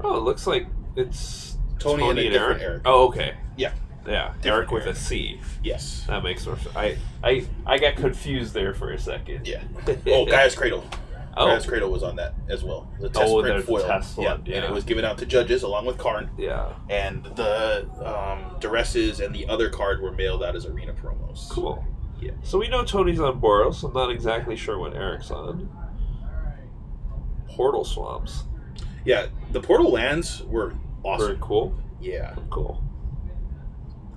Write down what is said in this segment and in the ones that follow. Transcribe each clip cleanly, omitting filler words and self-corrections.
Oh, it looks like it's Tony and a different Erik. Oh, okay. Yeah. Yeah, Erik with a C. Yes. That makes more sense. I got confused there for a second. Yeah. Oh, Gaia's Cradle. Oh. Gaia's Cradle was on that as well. The test print foil. The test one. Yeah. And it was given out to judges along with Karn. Yeah. And the Duresses and the other card were mailed out as arena promos. Cool. Yeah. So we know Tony's on Boros. I'm not exactly sure what Erik's on. Portal Swamps. Yeah, the Portal lands were awesome. Very cool. Yeah. Cool.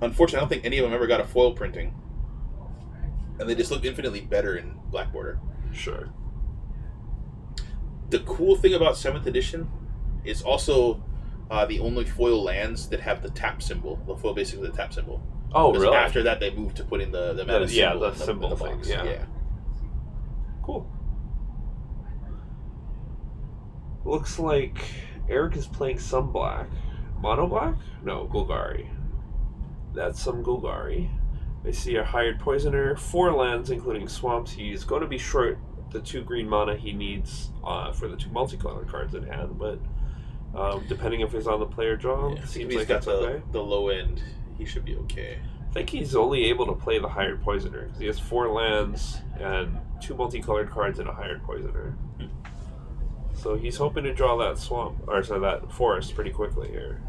Unfortunately, I don't think any of them ever got a foil printing. And they just look infinitely better in Black Border. Sure. The cool thing about 7th edition is also the only foil lands that have the tap symbol. The foil basically the tap symbol. Oh, really? After that, they moved to putting the mana symbol the symbol in the thing. box. Yeah. Cool. Looks like Erik is playing some black. Mono black? No, Golgari. That's some Golgari. I see a Hired Poisoner, 4 lands, including swamps. He's going to be short the 2 green mana he needs for the 2 multicolored cards in hand, but depending if he's on the player draw, seems like got it's okay. The low end, he should be okay. I think he's only able to play the Hired Poisoner because he has 4 lands and 2 multicolored cards and a Hired Poisoner. So he's hoping to draw that that forest pretty quickly here.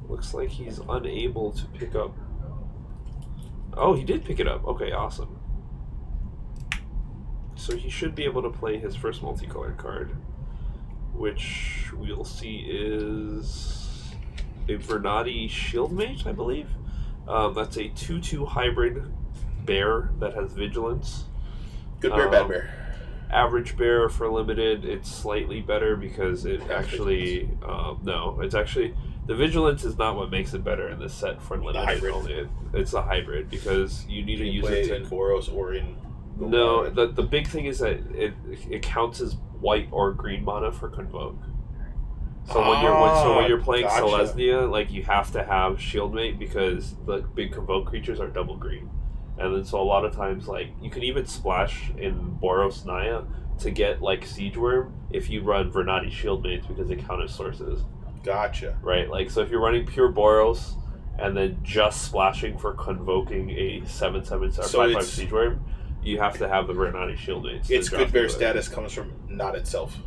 Looks like he's unable to pick up. Oh, he did pick it up. Okay, awesome. So he should be able to play his first multicolored card, which we'll see is a Vernati Shieldmate, I believe. That's a 2/2 hybrid bear that has vigilance. Good bear, bad bear. Average bear for limited, it's slightly better because it actually the vigilance is not what makes it better in this set for limited only. It's a hybrid because you need to use it in Boros or in. No, the big thing is that it counts as white or green mana for Convoke. So when you're playing Selesnya, like you have to have Shieldmate because the big Convoke creatures are double green. And then so a lot of times, like, you can even splash in Boros Naya to get, like, Siege Worm if you run Vernati Shieldmates because they count as sources. Gotcha. Right? Like, so if you're running pure Boros and then just splashing for convoking a 7/7 or 5/5 Siege Worm, you have to have the Vernati Shieldmates. Its good bear status comes from not itself.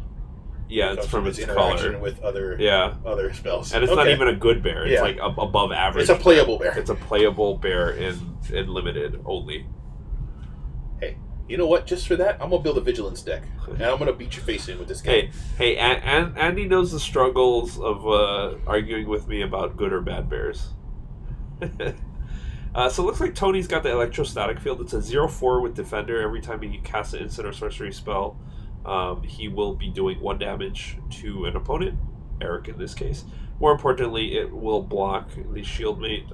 Yeah, it's from its interaction color. with other spells. And it's not even a good bear. It's like above average. It's a playable bear. It's a playable bear in limited only. Hey, you know what? Just for that, I'm going to build a Vigilance deck. And I'm going to beat your face in with this guy. Hey, Andy knows the struggles of arguing with me about good or bad bears. So it looks like Tony's got the Electrostatic Field. It's a 0/4 with Defender. Every time he casts an instant or sorcery spell, he will be doing 1 damage to an opponent, Erik in this case. More importantly, it will block the Shieldmate.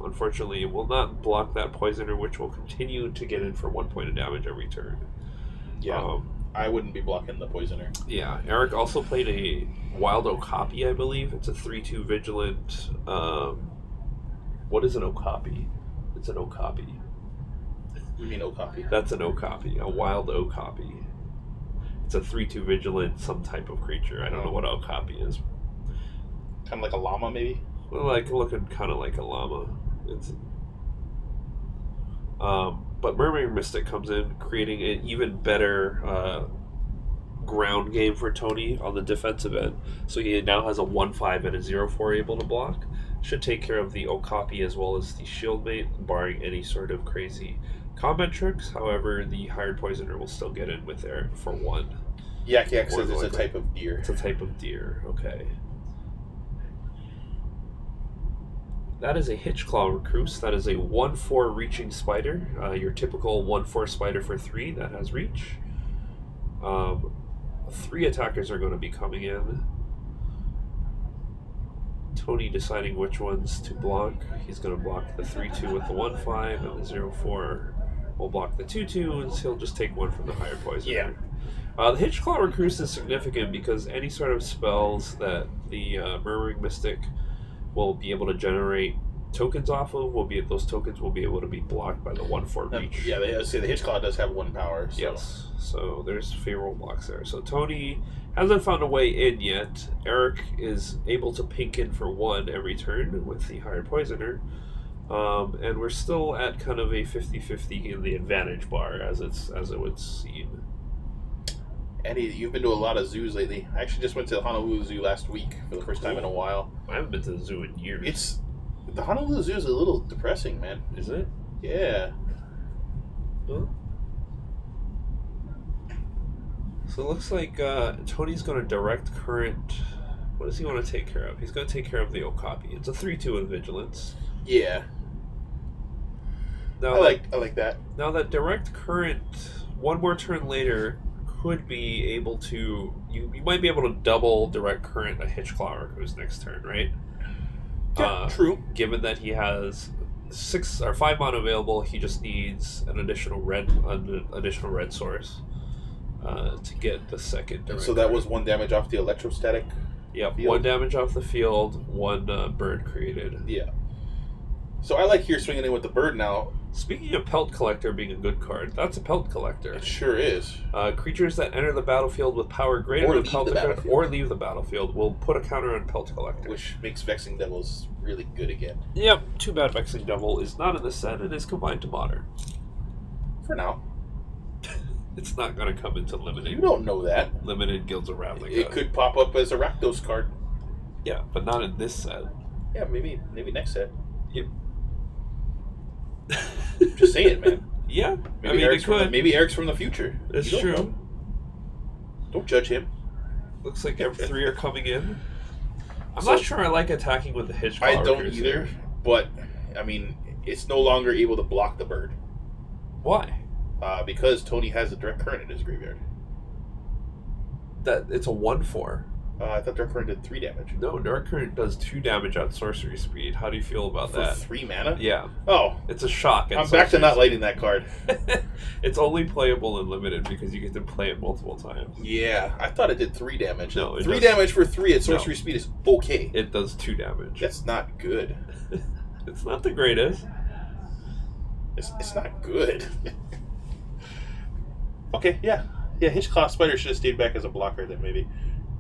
Unfortunately, it will not block that Poisoner, which will continue to get in for 1 point of damage every turn. Yeah, I wouldn't be blocking the Poisoner. Yeah, Erik also played a Wild Okapi, I believe. It's a 3/2 Vigilant. What is an Okapi? It's an Okapi. You mean Okapi? That's an Okapi, a Wild Okapi. It's a 3/2 Vigilant, some type of creature. I don't know what Okapi is. Kind of like a llama, maybe? Well, like looking kind of like a llama. It's but Murmuring Mystic comes in, creating an even better ground game for Tony on the defensive end. So he now has a 1/5 and a 0/4 able to block. Should take care of the Okapi as well as the Shieldmate, barring any sort of crazy combat tricks. However, the Hired Poisoner will still get in with there for 1. Yak says it's a type of deer. It's a type of deer, okay. That is a Hitchclaw Recluse. That is a 1/4 reaching spider. Your typical 1/4 spider for 3 that has reach. 3 attackers are going to be coming in. Tony deciding which ones to block. He's going to block the 3/2 with the 1/5, and the 0/4 will block the 2/2, and he'll just take 1 from the Hired Poisoner. Yeah. The Hitchclaw Recluse is significant because any sort of spells that the Murmuring Mystic will be able to generate tokens off of those tokens will be able to be blocked by the 1/4 reach. Yeah, they say the Hitchclaw does have 1 power. So. Yes, so there's favorable blocks there. So Tony hasn't found a way in yet. Erik is able to pink in for 1 every turn with the Hired Poisoner. And we're still at kind of a 50-50 in the advantage bar, as it would seem. Eddie, you've been to a lot of zoos lately. I actually just went to the Honolulu Zoo last week for the first time in a while. I haven't been to the zoo in years. The Honolulu Zoo is a little depressing, man. Is it? Yeah. Huh? So it looks like Tony's going to direct current. What does he want to take care of? He's going to take care of the Okapi. It's a 3/2 with Vigilance. Yeah. Now I like that. Now that direct current, 1 more turn later, could be able to... You might be able to double direct current a Hitchclaw who's next turn, right? Yeah, true. Given that he has 6 or 5 mana available, he just needs an additional red source to get the second direct. So that was 1 damage off the electrostatic. Yep, 1 damage off the field, 1 bird created. Yeah. So I like here swinging in with the bird now. Speaking of Pelt Collector being a good card, that's a Pelt Collector. It sure is. Creatures that enter the battlefield with power greater than Pelt Collector or leave the battlefield will put a counter on Pelt Collector. Which makes Vexing Devils really good again. Yep, too bad Vexing Devil is not in this set and is combined to Modern. For now. It's not going to come into Limited. You don't know that. Limited Guilds of Ravnica. It could pop up as a Rakdos card. Yeah, but not in this set. Yeah, maybe next set. Yep. Just saying, man. Yeah, maybe Erik's from the future. That's true. Know. Don't judge him. Looks like 3 are coming in. I'm not sure I like attacking with the Hitchclaw. I don't either, but I mean, it's no longer able to block the bird. Why? Because Tony has a direct current in his graveyard. That it's a 1/4. I thought direct current did 3 damage. No, direct current does 2 damage at sorcery speed. How do you feel about that? 3 mana? Yeah. Oh, it's a shock. I'm back to not liking that card. It's only playable in Limited because you get to play it multiple times. Yeah, I thought it did 3 damage. No, 3 damage for 3 at sorcery speed is okay. It does 2 damage. That's not good. It's not the greatest. It's not good. Okay, yeah. Yeah, Hitchclaw Spider should have stayed back as a blocker then, maybe.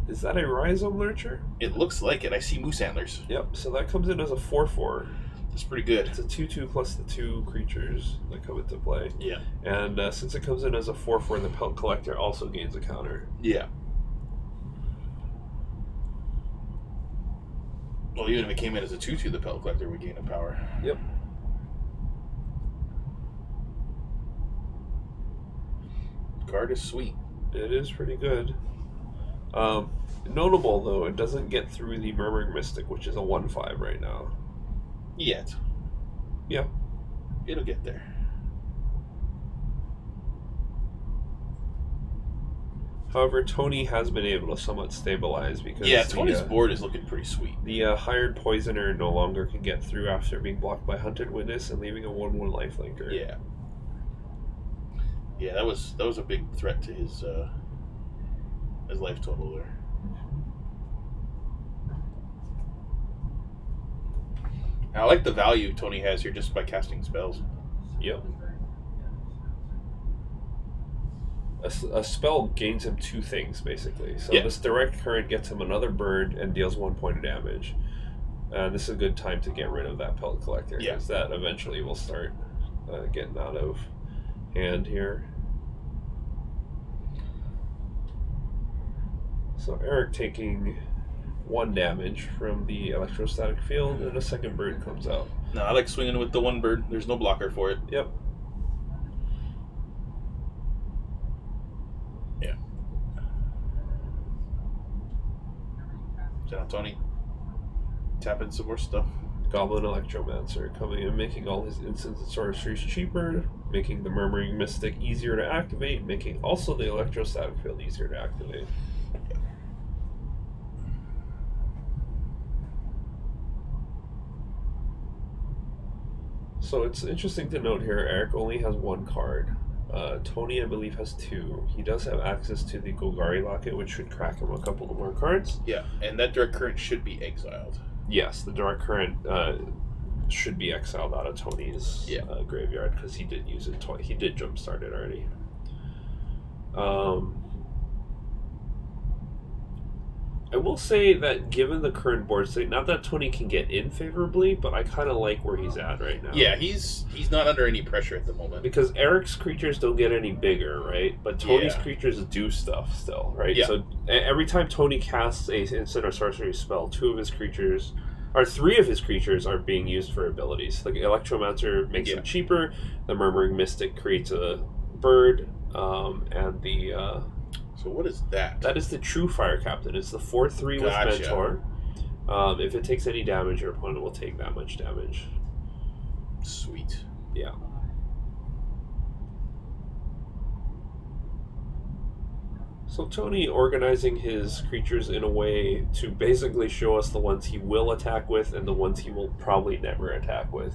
Is that a Rhizome Lurcher? It looks like it. I see Moose Antlers. Yep, so that comes in as a 4/4. That's pretty good. It's a 2/2 plus the 2 creatures that come into play. Yeah. And since it comes in as a 4/4, the Pelt Collector also gains a counter. Yeah. Well, even if it came in as a 2/2, the Pelt Collector would gain a power. Yep. Card is sweet. It is pretty good. Notable, though, it doesn't get through the Murmuring Mystic, which is a 1/5 right now. Yet. Yeah. It'll get there. However, Tony has been able to somewhat stabilize because... Yeah, Tony's board is looking pretty sweet. The Hired Poisoner no longer can get through after being blocked by Hunted Witness and leaving a 1/1 lifelinker. Yeah. Yeah, that was a big threat to his life total there. I like the value Tony has here just by casting spells. Yep. A spell gains him 2 things, basically. So this direct current gets him another bird and deals 1 point of damage. This is a good time to get rid of that Pelt Collector, because that eventually will start getting out of hand here. So Erik taking 1 damage from the electrostatic field, and a second bird comes out. No, I like swinging with the 1 bird. There's no blocker for it. Yep. Yeah. So now Tony tapping some more stuff. Goblin Electromancer coming in, making all his instants and sorceries cheaper, making the Murmuring Mystic easier to activate, making also the electrostatic field easier to activate. So it's interesting to note here, Erik only has 1 card. Tony, I believe, has 2. He does have access to the Golgari Locket, which should crack him a couple of more cards. Yeah, and that direct current should be exiled. Yes, the direct current should be exiled out of Tony's graveyard because he did use it twice. He did jumpstart it already. I will say that given the current board state, not that Tony can get in favorably, but I kind of like where he's at right now. Yeah, he's not under any pressure at the moment. Because Erik's creatures don't get any bigger, right? But Tony's creatures do stuff still, right? Yeah. So every time Tony casts a instant or sorcery spell, 3 of his creatures are being used for abilities. Like Electromancer makes them cheaper, the Murmuring Mystic creates a bird, and the... So what is that? That is the True Fire Captain. It's the 4/3 with Mentor. If it takes any damage, your opponent will take that much damage. Sweet. Yeah. So Tony organizing his creatures in a way to basically show us the ones he will attack with and the ones he will probably never attack with.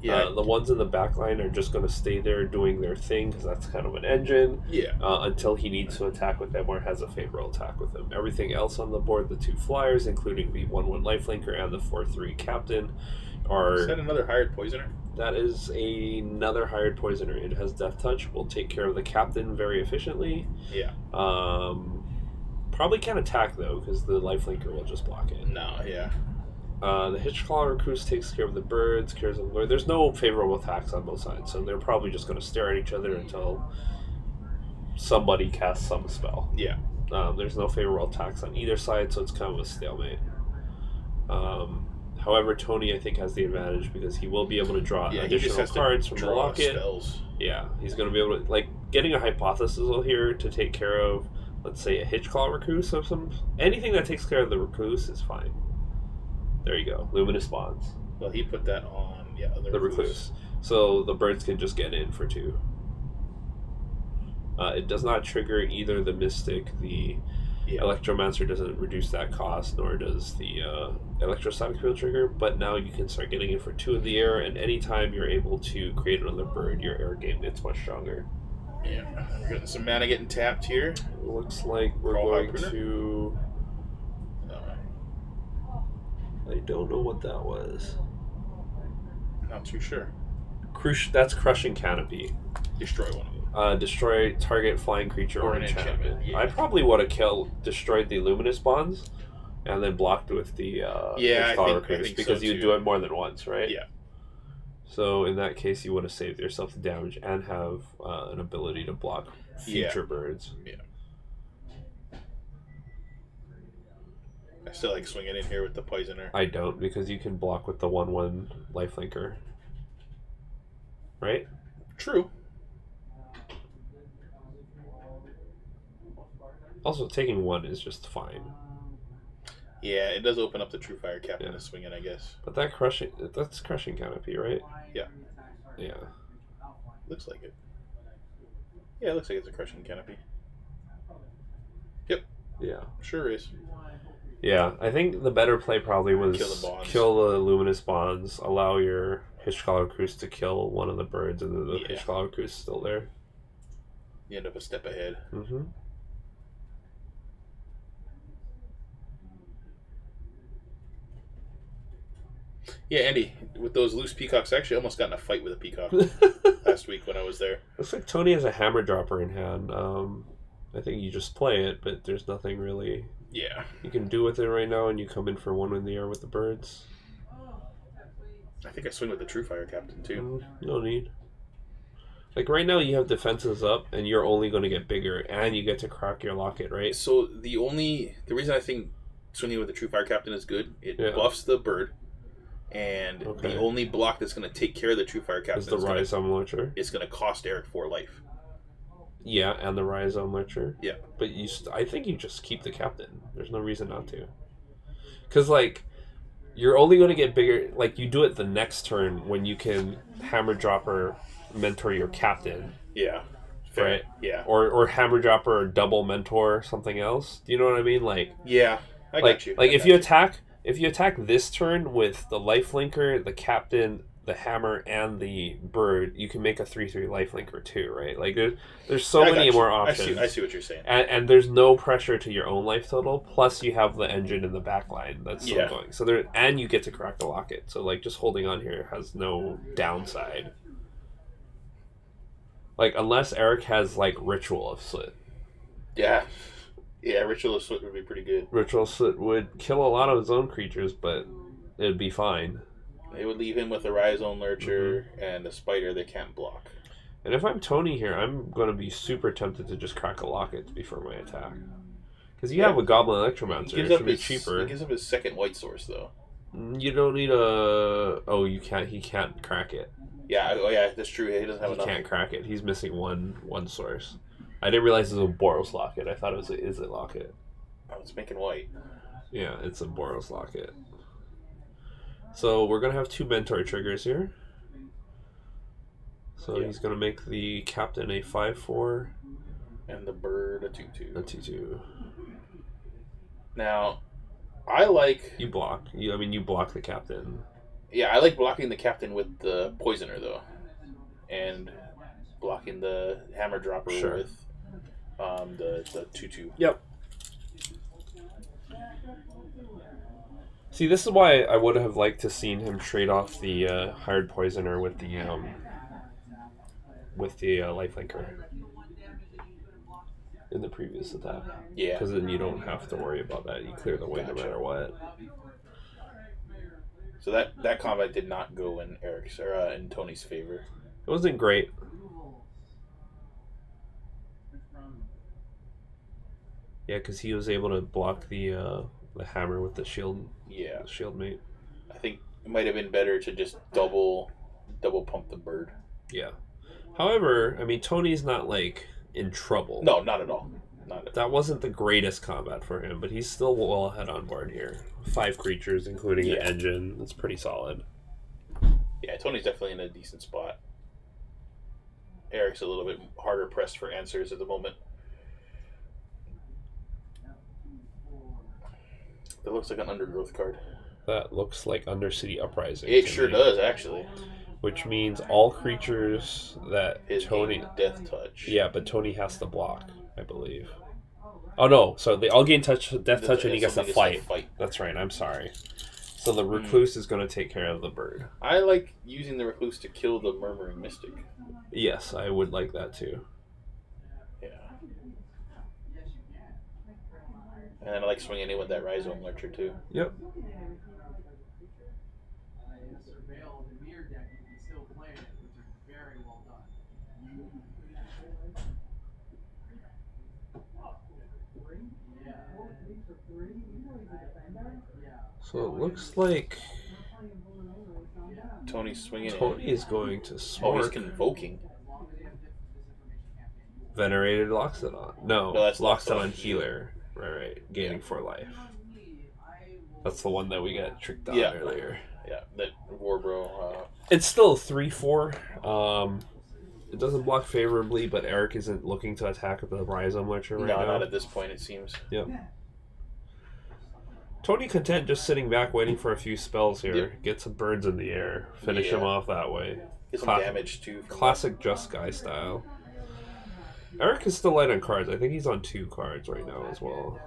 Yeah, the ones in the back line are just going to stay there doing their thing because that's kind of an engine. Yeah. Until he needs to attack with them or has a favorable attack with them. Everything else on the board, the 2 flyers, including the 1/1 lifelinker and the 4/3 captain, are... Is that another hired poisoner? That is another hired poisoner. It has Death Touch. Will take care of the captain very efficiently. Yeah. Probably can't attack though because the lifelinker will just block it. No. Yeah. The Hitchclaw Recluse takes care of the birds, cares of the Lord. There's no favorable attacks on both sides, so they're probably just going to stare at each other until somebody casts some spell. Yeah. There's no favorable attacks on either side, so it's kind of a stalemate. However, Tony, I think, has the advantage because he will be able to draw additional cards from the locket. Spells. Yeah, he's going to be able to, like, getting a Hypothesis here to take care of, let's say, a Hitchclaw Recluse of some... Anything that takes care of the Recluse is fine. There you go. Luminous Bonds. Well, he put that on, the Recluse. So the birds can just get in for 2. It does not trigger either the Mystic, the Electromancer doesn't reduce that cost, nor does the Electrostatic Field trigger, but now you can start getting in for 2 in the air, and anytime you're able to create another bird, your air game gets much stronger. Yeah. We're getting some mana getting tapped here. It looks like we're going to... I don't know what that was. Not too sure. That's Crushing Canopy. Destroy one of them. Destroy target flying creature or enchantment. Yeah. I probably would have destroyed the Luminous Bonds and then blocked with the I think because so you too. do it more than once, right? Yeah. So in that case, you would have saved yourself the damage and have an ability to block future birds. Yeah. I still like swinging in here with the poisoner. I don't, because you can block with the 1/1 lifelinker. Right? True. Also, taking 1 is just fine. Yeah, it does open up the True Fire Captain to swing in, I guess. But that's Crushing Canopy, right? Yeah. Yeah. Looks like it. Yeah, it looks like it's a Crushing Canopy. Yep. Yeah. Sure is. Yeah, I think the better play probably was kill the Luminous Bonds, allow your Hitchclaw Recluse to kill one of the birds, and then the Hitchclaw Recluse is still there. You end up a step ahead. Mm-hmm. Yeah, Andy, with those loose peacocks, I actually almost got in a fight with a peacock last week when I was there. Looks like Tony has a Hammer Dropper in hand. I think you just play it, but there's nothing really you can do with it right now, and you come in for 1 in the air with the birds. I think I swing with the True Fire Captain, too. No need. Like, right now you have defenses up, and you're only going to get bigger, and you get to crack your locket, right? So the reason I think swinging with the True Fire Captain is good, it buffs the bird, and the only block that's going to take care of the True Fire Captain is the Rhizome Lurcher. It's going to cost Erik 4 life. Yeah, and the Rhizome Lurcher. Yeah. But I think you just keep the Captain. There's no reason not to. Because, like, you're only going to get bigger... Like, you do it the next turn when you can Hammer Dropper mentor your Captain. Yeah. Fair. Right? Yeah. Or Hammer Dropper or double mentor something else. Do you know what I mean? Like... Yeah, I got you. Like, if you attack this turn with the Lifelinker, the Captain, the hammer and the bird, you can make a 3/3 lifelinker too, right? Like there's so many more options. I see what you're saying. And there's no pressure to your own life total. Plus, you have the engine in the back line that's still going. So and you get to crack the locket. So like just holding on here has no downside. Like unless Erik has like Ritual of Slit. Yeah, Ritual of Slit would be pretty good. Ritual of Slit would kill a lot of his own creatures, but it'd be fine. They would leave him with a Rhizome Lurcher and a Spider they can't block. And if I'm Tony here, I'm going to be super tempted to just crack a Locket before my attack. Because you have a Goblin Electromancer, it should be cheaper. He gives up his second white source, though. You don't need a... Oh, you can't. He can't crack it. Yeah, that's true. He doesn't have enough. He can't crack it. He's missing one source. I didn't realize it was a Boros Locket. I thought it was a Izzet Locket. Oh, it's making white. Yeah, it's a Boros Locket. So we're going to have 2 Mentor triggers here. So he's going to make the captain a 5/4. And the bird a 2/2. A 2/2. Now, I like... You block. You block the captain. Yeah, I like blocking the captain with the Poisoner, though. And blocking the Hammer Dropper with the 2/2. Yep. See, this is why I would have liked to seen him trade off the Hired Poisoner with the Lifelinker in the previous attack. Yeah. Because then you don't have to worry about that. You clear the way no matter what. So that combat did not go in Erik's or in Tony's favor. It wasn't great. Yeah, because he was able to block the hammer with the shield. Yeah, the shield mate. I think it might have been better to just double pump the bird. Yeah. However, Tony's not like in trouble. No, not at all. That wasn't the greatest combat for him, but he's still well ahead on board here. 5 creatures, including the engine. That's pretty solid. Yeah, Tony's definitely in a decent spot. Erik's a little bit harder pressed for answers at the moment. That looks like an Undergrowth card. That looks like Undercity Uprising. It sure does, actually. Which means all creatures that Tony... Death Touch. Yeah, but Tony has to block, I believe. Oh, no. So they all gain Death Touch and he gets to fight. That's right. I'm sorry. So the Recluse is going to take care of the bird. I like using the Recluse to kill the Murmuring Mystic. Yes, I would like that too. Yeah. And I like swinging in with that Rhizome Lurcher too. Yep. So it looks like Tony's swinging. Tony is going to smoke. Oh, he's convoking. Venerated Loxodon. No, that's Loxodon Healer. Right. Gaining 4 life. That's the one that we got tricked on earlier. Yeah, that Warbro. It's still 3/4. It doesn't block favorably, but Erik isn't looking to attack with the Rhizome Lurcher right now. No, not at this point, it seems. Yep. Tony content just sitting back waiting for a few spells here. Yep. Get some birds in the air. Finish him off that way. Get some damage too. Classic Just Guy style. Erik is still light on cards. I think he's on 2 cards right now as well.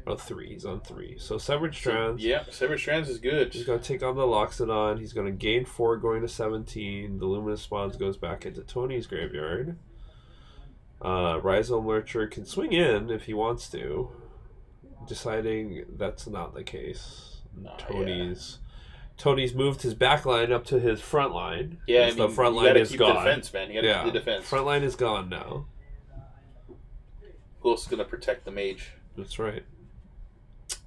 Oh, 3. He's on 3. So Severed Strands. Yeah, Severed Strands is good. He's going to take on the Loxodon. He's going to gain 4 going to 17. The Luminous Spawns goes back into Tony's graveyard. Rhizome Lurcher can swing in if he wants to. Deciding that's not the case. Tony's moved his back line up to his front line. Yeah, the front line is gone. The defense, man. You gotta keep the defense. Front line is gone now. Who else is gonna protect the mage? That's right.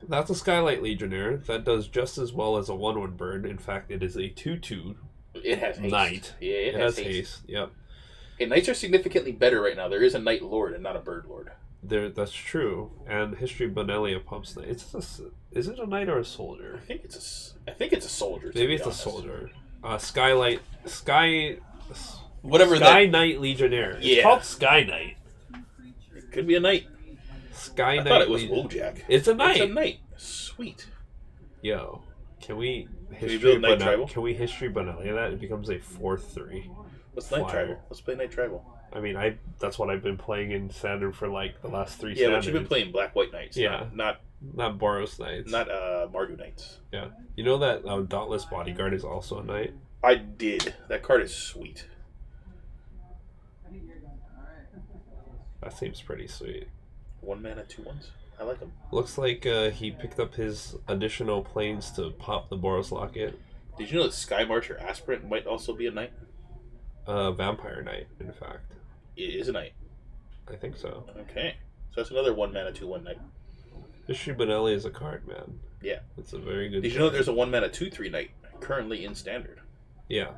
That's a Skylight Legionnaire. That does just as well as a 1/1 bird. In fact, it is a 2/2. It has haste. Knight. Yeah, it has haste. Yep. Hey, knights are significantly better right now. There is a Knight Lord and not a Bird Lord. That's true. And History Bonelia pumps Knight. Is it a knight or a soldier? I think it's a soldier. Maybe it's a soldier. Skylight whatever Sky Knight Legionnaire. It's called Sky Knight. It could be a knight. Sky Knight. I thought it was Wojak. It's a knight. It's a knight. Sweet. Yo. Can we build Night Tribal? Can we history Bonelli that? It becomes a 4/3. What's Night Tribal? Let's play Night Tribal. I mean, that's what I've been playing in Standard for like the last 3 Yeah, standards. but you've been playing Black-White Knights. Yeah. Not Boros Knights. Not Mardu Knights. Yeah. You know that Dauntless Bodyguard is also a knight? I did. That card is sweet. That seems pretty sweet. 1 mana, 2/1s. I like him. Looks like he picked up his additional planes to pop the Boros Locket. Did you know that Sky Marcher Aspirant might also be a knight? Vampire Knight, in fact. It is a knight. I think so. Okay. So that's another 1 mana, 2/1 knight. History Bonelli is a card, man. Yeah. It's a very good Did you know that there's a 1 mana, 2/3 knight currently in Standard? Yeah.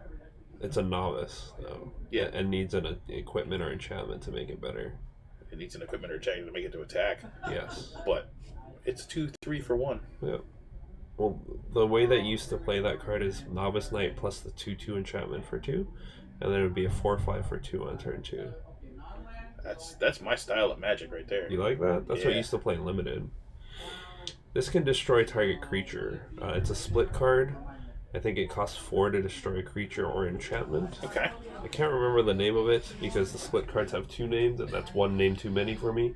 It's a novice, though. Yeah. And needs an equipment or enchantment to make it better. It needs an equipment or enchantment to make it to attack. Yes. But it's 2/3 for 1. Yeah. Well, the way that you used to play that card is Novice Knight plus the 2/2 enchantment for 2, and then it would be a 4/5 for 2 on turn 2. That's my style of Magic right there. You like that? That's what you used to play in Limited. This can destroy target creature. It's a split card. I think it costs 4 to destroy a creature or enchantment. Okay. I can't remember the name of it because the split cards have 2 names, and that's 1 name too many for me.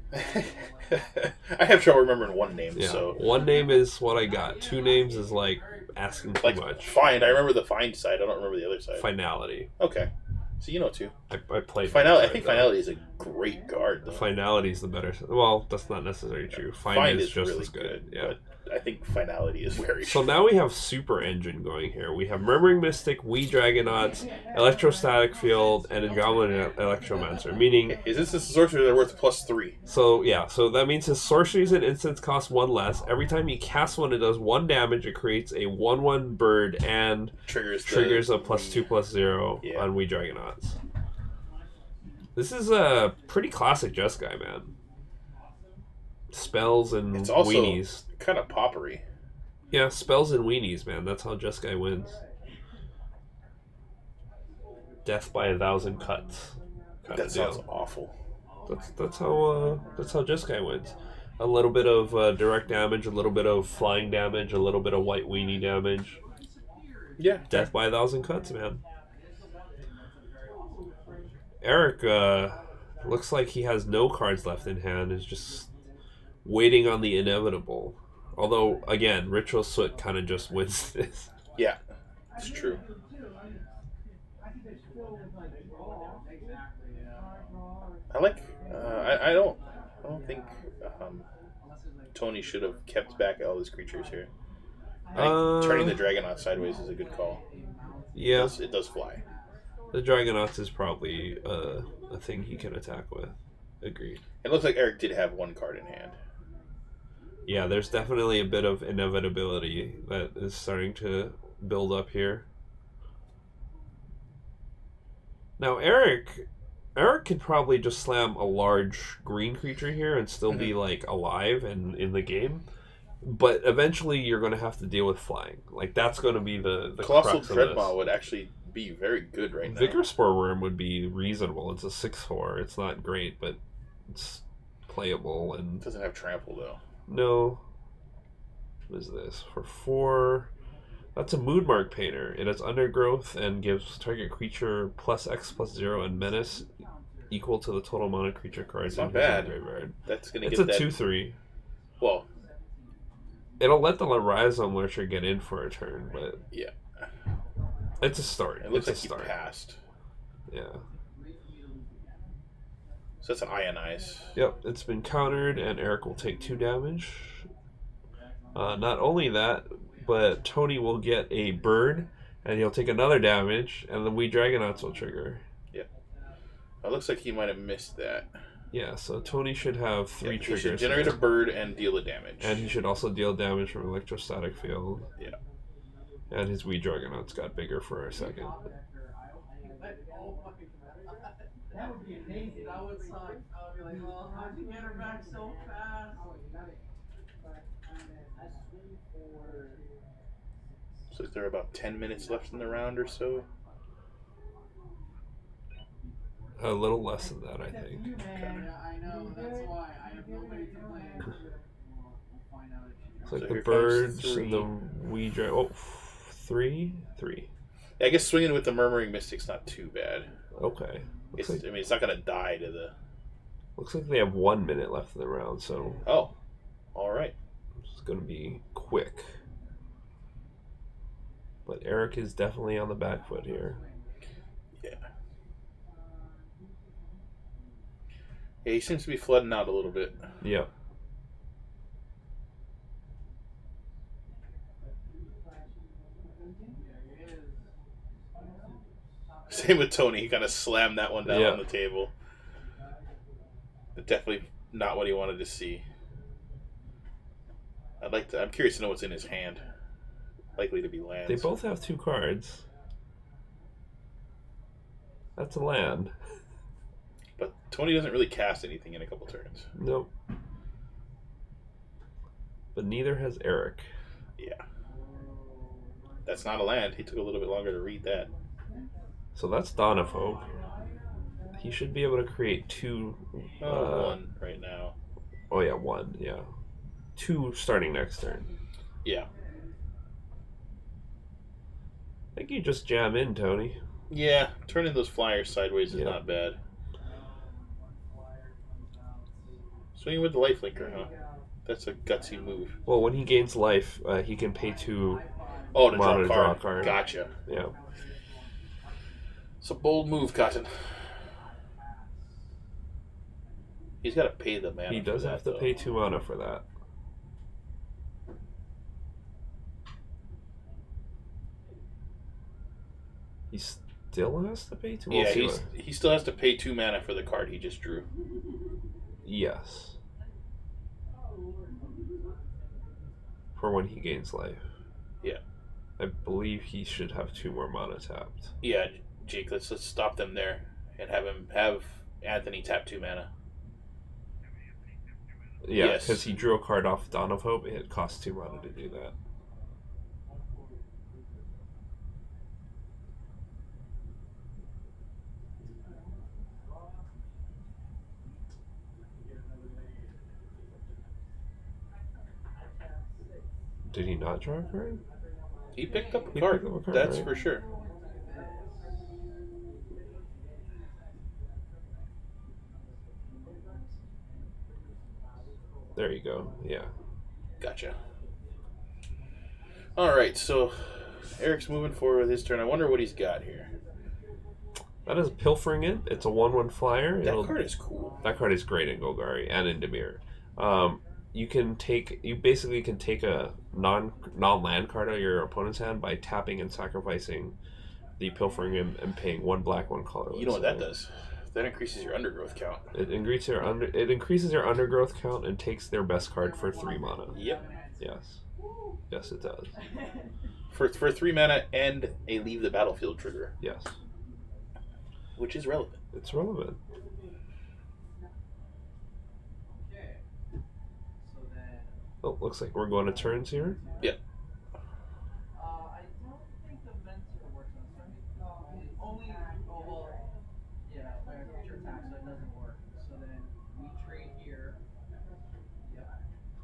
I have trouble remembering 1 name. Yeah. So 1 name is what I got. 2 names is like asking too much. Find. I remember the find side. I don't remember the other side. Finality. Okay. So you know 2. I played Finality. I think Finality is a great card. The Finality is the better. Well, that's not necessarily true. Find is just really as good. Yeah. But I think Finality is very. So now we have Super Engine going here. We have Murmuring Mystic, Wee Dragonauts, Electrostatic Field, and a Goblin Electromancer. Meaning, is this a sorcerer that are worth +3? So yeah, so that means his sorceries and instants cost 1 less. Every time he casts one, it does 1 damage. It creates a 1/1 bird and triggers a +2/+0 on Wee Dragonauts. This is a pretty classic Jeskai, man. Spells and it's also weenies. Kind of poppery. Yeah, spells and weenies, man. That's how Jeskai wins. Death by 1,000 cuts. That sounds awful. That's how Jeskai wins. A little bit of direct damage, a little bit of flying damage, a little bit of white weenie damage. Yeah. Death by 1,000 cuts, man. Erik looks like he has no cards left in hand. Is just waiting on the inevitable. Although, again, Ritual Soot kind of just wins this. Yeah, it's true. I like. I don't think Tony should have kept back all his creatures here. I think turning the Dragonaut sideways is a good call. Yeah, it does fly. The Dragonauts is probably a thing he can attack with. Agreed. It looks like Erik did have 1 card in hand. Yeah, there's definitely a bit of inevitability that is starting to build up here. Now, Erik could probably just slam a large green creature here and still be like alive and in the game. But eventually you're going to have to deal with flying. Like, that's going to be the Colossal crux of Dreadmaw this. would actually be very good right now. Vigor Spore Worm would be reasonable. It's a 6/4. It's not great, but it's playable. And it doesn't have trample, though. No. What is this? For 4... That's a Moonmark Painter. It has Undergrowth and gives target creature +X+0 and Menace equal to the total amount of creature cards in his graveyard. It's a 2/3. Well, it'll let the Rhizome Lurcher get in for a turn, but yeah, it's a start. It looks it's like a start. He passed. Yeah. So that's an Ionize. Yep, it's been countered, and Erik will take 2 damage. Not only that, but Tony will get a bird, and he'll take another damage, and the Wee Dragonauts will trigger. Yeah. It looks like he might have missed that. Yeah, so Tony should have 3 triggers. He should generate a bird and deal a damage. And he should also deal damage from Electrostatic Field. Yeah. And his Wee Dragonauts got bigger for a second. That would be amazing. That would suck. I would be like, well, how'd you get her back so fast? So there are about 10 minutes left in the round or so. A little less than that, I think. Yeah, I know. That's why I have nobody to play. We'll find out if she It's like So the here comes birds three. and the wee dragon. Oh, three. I guess swinging with the Murmuring Mystic's not too bad. Okay. I mean, it's not going to die to the... Looks like they have 1 minute left in the round, so... Oh, all right. It's going to be quick. But Erik is definitely on the back foot here. Yeah. Yeah, he seems to be flooding out a little bit. Yeah. Same with Tony. He kind of slammed that one down Yeah. on the table. But definitely not what he wanted to see. I'm curious to know what's in his hand. Likely to be lands. They both have 2 cards. That's a land. But Tony doesn't really cast anything in a couple turns. Nope. But neither has Erik. Yeah. That's not a land. He took a little bit longer to read that. So that's Dawn of Hope. He should be able to create 2... one right now. Oh yeah, 1, yeah. 2 starting next turn. Yeah. I think you just jam in, Tony. Yeah, turning those flyers sideways is Yeah. not bad. Swinging with the lifelinker, huh? That's a gutsy move. Well, when he gains life, he can pay 2 Oh, to mana to draw draw a a card. Gotcha. Yeah. It's a bold move, Cotton. He's got to pay the mana. He does for have that, to though. pay 2 mana for that. He still has to pay 2? Yeah, he still has to pay 2 mana for the card he just drew. Yes. For when he gains life. Yeah. I believe he should have 2 more mana tapped. Yeah, Jake, let's stop them there and have Anthony tap 2 mana. Yeah, Yes. because he drew a card off Dawn of Hope. It costs 2 mana to do that. Did he not draw a card? He picked up a He card. picked up a card, That's right? for sure. There you go. Yeah. Gotcha. All right, so Eric's moving forward with his turn. I wonder what he's got here. That is Pilfering It. It's a 1/1 flyer. That card is cool. That card is great in Golgari and in Dimir. You basically can take a non-land card out of your opponent's hand by tapping and sacrificing the Pilfering It and paying 1 black, 1 colorless. You know what that does? That increases your undergrowth count. It increases your undergrowth count and takes their best card for 3 mana. Yep. Yes. Yes, it does. For 3 mana and a leave the battlefield trigger, Yes. which is relevant. It's relevant. Oh, looks like we're going to turns here. Yep. I don't think the mentor works on Sunday. Only, yeah, future attack, so it doesn't work. So then we trade here. Yeah.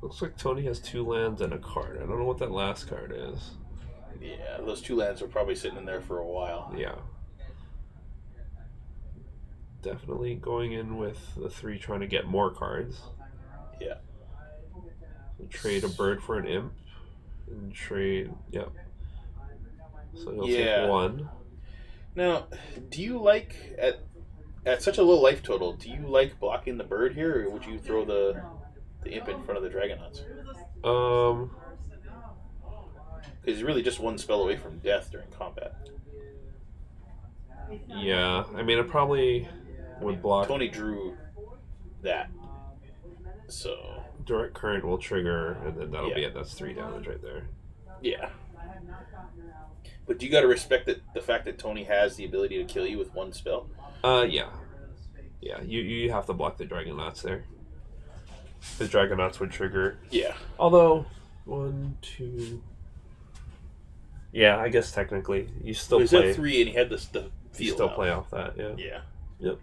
Looks like Tony has 2 lands and a card. I don't know what that last card is. Yeah, those 2 lands are probably sitting in there for a while. Yeah. Definitely going in with the 3 trying to get more cards. Yeah. So trade a bird for an imp. And trade, yep. So he'll take 1. Now, do you like, at such a low life total, do you like blocking the bird here, or would you throw the imp in front of the Dragonauts? Because he's really just 1 spell away from death during combat. Yeah. I mean, it probably would block. Tony drew that. So, Direct Current will trigger, and then that'll be Yeah. it. That's 3 damage right there. yeah. But you got to respect the fact that Tony has the ability to kill you with 1 spell. Yeah. Yeah, you have to block the Dragonauts there. The Dragonauts would trigger. Yeah. Although, 1, 2... Yeah, I guess technically. You still He's play. at 3 and he had the You field still out. play off that, yeah. Yeah. Yep.